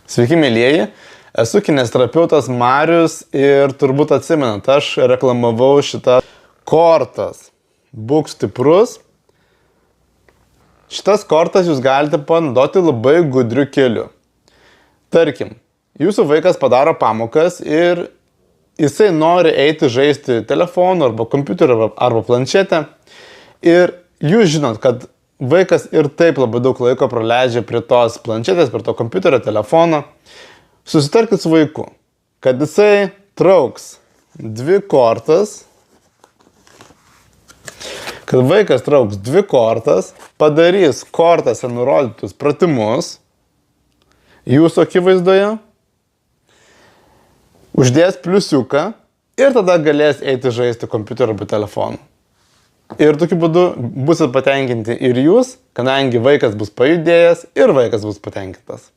Sveiki, mėlyjeji. Esu kineziterapeutas Marius ir turbūt atsimenat, aš reklamavau šitą kortas. Būk stiprus. Šitas kortas jūs galite panaudoti labai gudriu keliu. Tarkim, jūsų vaikas padaro pamokas ir jisai nori eiti žaisti telefonu arba kompiuteriu arba planšetę. Ir jūs žinot, kad vaikas ir taip labai daug laiko praleidžia prie tos planšetės, prie to kompiuterio, telefono. Susitarkit su vaiku, kad jisai trauks dvi kortas, padarys kortose nurodytus pratimus jūsų akivaizdoje, uždės pliusiuką ir tada galės eiti žaisti kompiuteriu arba telefonu. Ir tokiu būdu busit patenkinti ir jūs, kadangi vaikas bus pajudėjęs ir vaikas bus patenkintas.